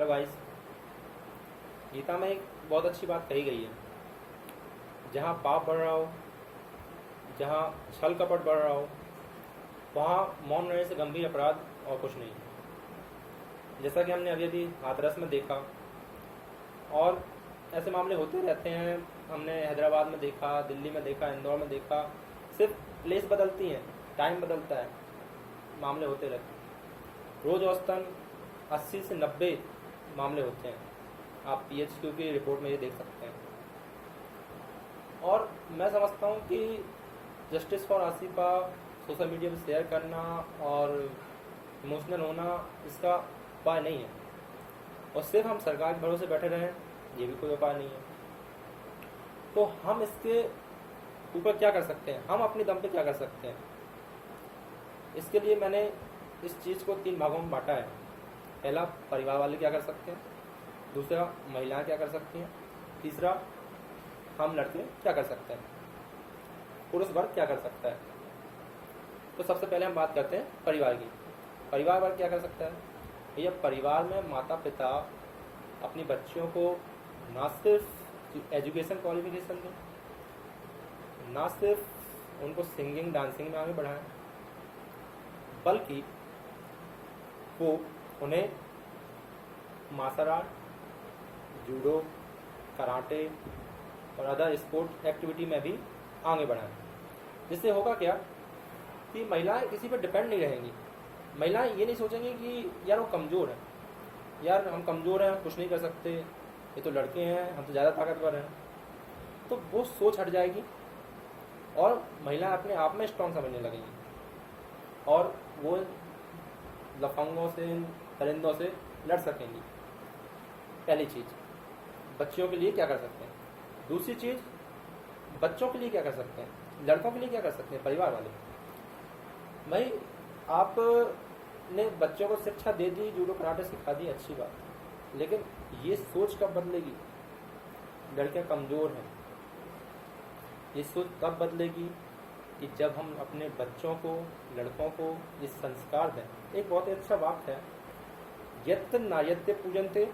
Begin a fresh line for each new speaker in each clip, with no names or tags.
Hello guys, Gita में एक बहुत अच्छी बात कही गई है। जहाँ पाप बढ़ रहा हो, जहाँ छल कपट बढ़ रहा हो, वहाँ मौन रहने से गंभीर अपराध और कुछ नहीं। जैसा कि हमने अभी अभी हाथरस में देखा, और ऐसे मामले होते रहते हैं। हमने हैदराबाद में देखा, दिल्ली में देखा, इंदौर में देखा। सिर्फ प्लेस बदलती हैं, टाइम बदलता है, मामले होते रहते हैं। रोज़ औसतन 80 से 90 मामले होते हैं। आप PHQ की रिपोर्ट में ये देख सकते हैं। और मैं समझता हूँ कि justice for Asifa social media पर शेयर करना और इमोशनल होना इसका उपाय नहीं है। और सिर्फ हम सरकार के भरोसे बैठे रहें, ये भी कोई उपाय नहीं है। तो हम इसके ऊपर क्या कर सकते हैं, हम अपने दम पे क्या कर सकते हैं? इसके लिए मैंने इस चीज़ को 3 भागों में बांटा है। पहला, परिवार वाले क्या कर सकते हैं। दूसरा, महिलाएं क्या कर सकती हैं। तीसरा, हम लड़के क्या कर सकते हैं, पुरुष वर्ग क्या कर सकता है। तो सबसे पहले हम बात करते हैं परिवार की। परिवार वर्ग क्या कर सकता है? भैया, परिवार में माता पिता अपनी बच्चियों को ना सिर्फ एजुकेशन क्वालिफिकेशन दें, ना सिर्फ उनको सिंगिंग डांसिंग में आगे बढ़ाएं, बल्कि वो उन्हें मार्शल आर्ट, जूडो, कराटे और अदर स्पोर्ट एक्टिविटी में भी आगे बढ़ाएं। जिससे होगा क्या कि महिलाएं किसी पर डिपेंड नहीं रहेंगी। महिलाएं ये नहीं सोचेंगी कि यार वो कमज़ोर है, यार हम कमज़ोर हैं, कुछ नहीं कर सकते, ये तो लड़के हैं, हम तो ज़्यादा ताकतवर हैं। तो वो सोच हट जाएगी और महिलाएं अपने आप में स्ट्रॉन्ग समझने लगेंगी और वो लफंगों से, परिंदों से लड़ सकेंगी। पहली चीज़, बच्चियों के लिए क्या कर सकते हैं। दूसरी चीज़, बच्चों के लिए क्या कर सकते हैं, लड़कों के लिए क्या कर सकते हैं परिवार वाले। भाई, आपने बच्चों को शिक्षा दे दी, जूडो कराटे सिखा दी, अच्छी बात, लेकिन ये सोच कब बदलेगी लड़कियां कमज़ोर हैं? ये सोच तब बदलेगी कि जब हम अपने बच्चों को, लड़कों को ये संस्कार दें। एक बहुत ही अच्छा वाक्य है, यत्र नायत्य पूजनते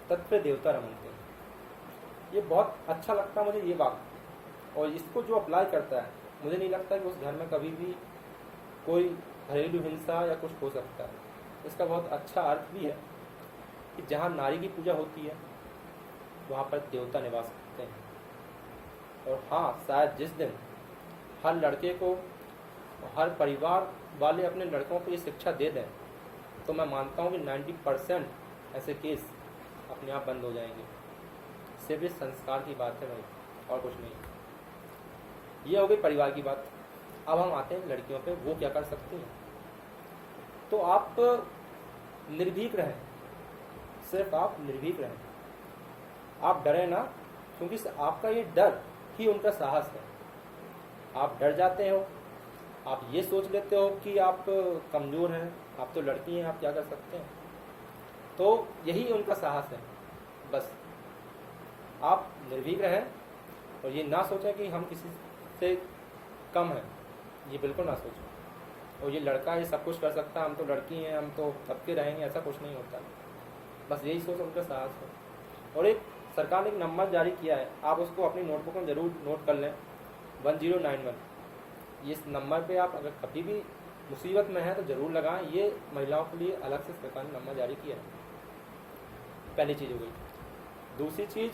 तत्र देवता रमनते। ये बहुत अच्छा लगता है मुझे ये वाक्य, और इसको जो अप्लाई करता है, मुझे नहीं लगता कि उस घर में कभी भी कोई घरेलू हिंसा या कुछ हो सकता है। इसका बहुत अच्छा अर्थ भी है कि जहाँ नारी की पूजा होती है वहाँ पर देवता निवास करते हैं। और हाँ, शायद जिस दिन हर लड़के को और हर परिवार वाले अपने लड़कों को ये शिक्षा दे दें, तो मैं मानता हूँ कि 90% ऐसे केस अपने आप बंद हो जाएंगे। सिर्फ इस संस्कार की बात है भाई, और कुछ नहीं। ये हो गई परिवार की बात। अब हम आते हैं लड़कियों पे, वो क्या कर सकती हैं। तो आप निर्भीक रहें, सिर्फ आप निर्भीक रहें, आप डरें ना, क्योंकि आपका ये डर ही उनका साहस है। आप डर जाते हो, आप ये सोच लेते हो कि आप कमज़ोर हैं, आप तो लड़की हैं, आप क्या कर सकते हैं। तो यही उनका साहस है। बस आप निर्भीक रहें और ये ना सोचें कि हम किसी से कम हैं, ये बिल्कुल ना सोचें। और ये लड़का ये सब कुछ कर सकता है, हम तो लड़की हैं, हम तो सबके रहेंगे, ऐसा कुछ नहीं होता। बस यही सोच उनका साहस है। और एक सरकार ने एक नंबर जारी किया है, आप उसको अपनी नोटबुक में ज़रूर नोट कर लें, 1091। इस नंबर पे आप अगर कभी भी मुसीबत में हैं तो ज़रूर लगाएं। ये महिलाओं के लिए अलग से सरकार ने नंबर जारी किया है। पहली चीज़ हो गई। दूसरी चीज़,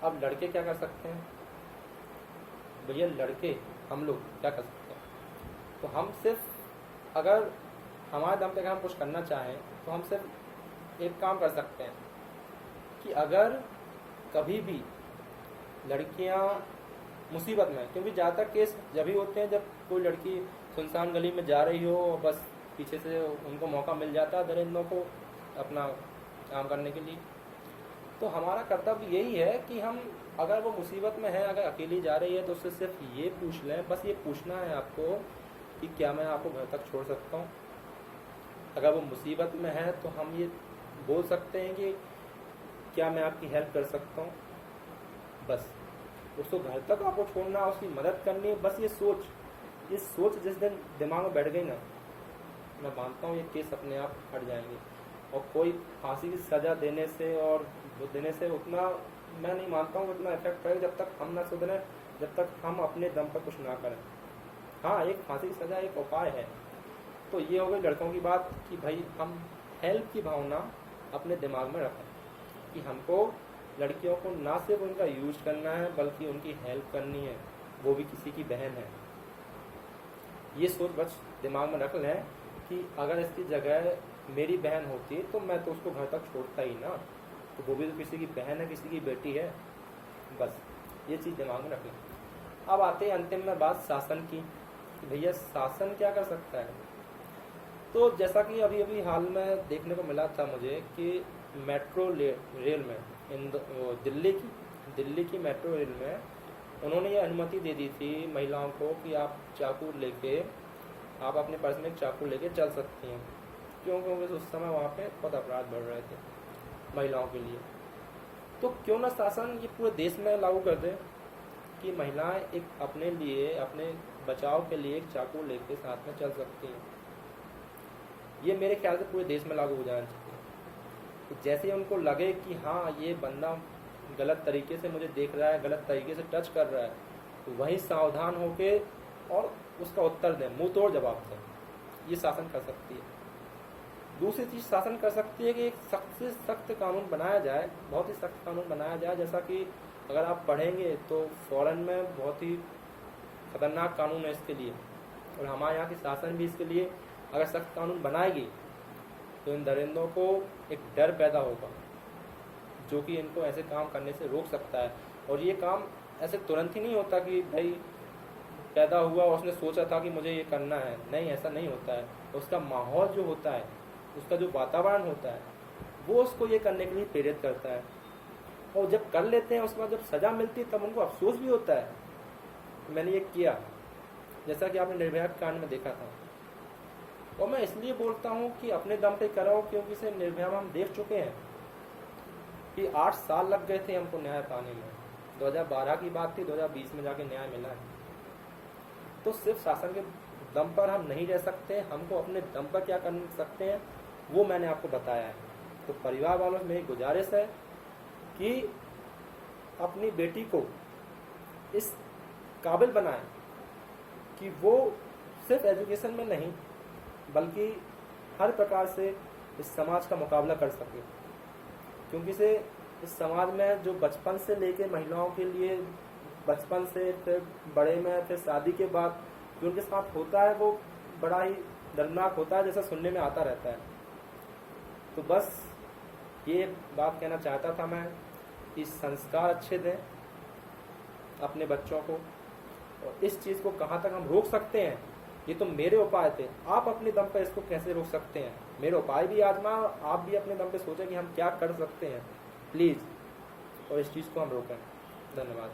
अब लड़के क्या कर सकते हैं। भैया, लड़के हम लोग क्या कर सकते हैं। तो हम सिर्फ, अगर हमारे दम पे हम कुछ करना चाहें, तो हम सिर्फ एक काम कर सकते हैं कि अगर कभी भी लड़कियां मुसीबत में, क्योंकि ज़्यादातर केस जब ही होते हैं जब कोई लड़की सुनसान गली में जा रही हो और बस पीछे से उनको मौका मिल जाता है दरिंदों को अपना काम करने के लिए। तो हमारा कर्तव्य यही है कि हम, अगर वो मुसीबत में है, अगर अकेली जा रही है, तो उससे सिर्फ ये पूछ लें, बस ये पूछना है आपको कि क्या मैं आपको घर तक छोड़ सकता हूँ। अगर वो मुसीबत में है तो हम ये बोल सकते हैं कि क्या मैं आपकी हेल्प कर सकता हूँ। बस उसको घर तक आपको छोड़ना, उसकी मदद करनी है। बस ये सोच जिस दिन दिमाग में बैठ गई ना, मैं मानता हूँ ये केस अपने आप हट जाएंगे। और कोई फांसी की सज़ा देने से और वो देने से उतना मैं नहीं मानता हूँ उतना इफेक्ट पड़ेगा जब तक हम ना सुधरें, जब तक हम अपने दम पर कुछ ना करें। हाँ, एक फांसी की सज़ा एक उपाय है। तो ये हो गई लड़कों की बात कि भाई हम हेल्प की भावना अपने दिमाग में रखें कि हमको लड़कियों को ना सिर्फ उनका यूज करना है बल्कि उनकी हेल्प करनी है, वो भी किसी की बहन है। ये सोच बस दिमाग में रख लें कि अगर इसकी जगह मेरी बहन होती तो मैं तो उसको घर तक छोड़ता ही ना, तो वो भी तो किसी की बहन है, किसी की बेटी है। बस ये चीज़ दिमाग में रख लें। अब आते हैं अंतिम में बात शासन की कि भैया शासन क्या कर सकता है। तो जैसा कि अभी अभी हाल में देखने को मिला था मुझे कि मेट्रो रेल में दिल्ली की मेट्रो रेल में उन्होंने ये अनुमति दे दी थी महिलाओं को कि आप चाकू लेके, आप अपने पर्स में एक चाकू लेके चल सकती हैं। क्योंकि उस समय वहाँ पे बहुत अपराध बढ़ रहे थे महिलाओं के लिए। तो क्यों ना शासन ये पूरे देश में लागू कर दे कि महिलाएं एक अपने लिए, अपने बचाव के लिए एक चाकू लेके साथ में चल सकती हैं। ये मेरे ख्याल से पूरे देश में लागू हो जाना चाहिए कि जैसे उनको लगे कि हाँ ये बंदा गलत तरीके से मुझे देख रहा है, गलत तरीके से टच कर रहा है, तो वहीं सावधान होके और उसका उत्तर दें, मुंह तोड़ जवाब दें। ये शासन कर सकती है। दूसरी चीज़ शासन कर सकती है कि एक सख्त से सख्त कानून बनाया जाए, बहुत ही सख्त कानून बनाया जाए। जैसा कि अगर आप पढ़ेंगे तो फॉरेन में बहुत ही खतरनाक कानून है इसके लिए, और हमारे यहाँ की शासन भी इसके लिए अगर सख्त कानून बनाएगी तो इन दरिंदों को एक डर पैदा होगा जो कि इनको ऐसे काम करने से रोक सकता है। और ये काम ऐसे तुरंत ही नहीं होता कि भाई पैदा हुआ और उसने सोचा था कि मुझे ये करना है, नहीं, ऐसा नहीं होता है। उसका माहौल जो होता है, उसका जो वातावरण होता है, वो उसको ये करने के लिए प्रेरित करता है। और जब कर लेते हैं उसके बाद जब सज़ा मिलती है तब उनको अफसोस भी होता है, मैंने ये किया, जैसा कि आपने निर्भया कांड में देखा था। और मैं इसलिए बोलता हूँ कि अपने दम पे कराओ, क्योंकि इसे निर्भया में हम देख चुके हैं कि 8 साल लग गए थे हमको न्याय पाने में। 2012 की बात थी, 2020 में जाके न्याय मिला है। तो सिर्फ शासन के दम पर हम नहीं रह सकते, हमको अपने दम पर क्या कर सकते हैं वो मैंने आपको बताया है। तो परिवार वालों से मेरी गुजारिश है कि अपनी बेटी को इस काबिल बनाएं कि वो सिर्फ एजुकेशन में नहीं बल्कि हर प्रकार से इस समाज का मुकाबला कर सके। क्योंकि इस समाज में जो बचपन से लेके महिलाओं के लिए, बचपन से फिर बड़े में, फिर शादी के बाद जो उनके साथ होता है वो बड़ा ही दर्दनाक होता है, जैसा सुनने में आता रहता है। तो बस ये बात कहना चाहता था मैं कि संस्कार अच्छे दें अपने बच्चों को, और इस चीज़ को कहाँ तक हम रोक सकते हैं, ये तो मेरे उपाय थे। आप अपने दम पर इसको कैसे रोक सकते हैं, मेरे उपाय भी आजमा, आप भी अपने दम पे सोचें कि हम क्या कर सकते हैं प्लीज़, और इस चीज़ को हम रोकें। धन्यवाद।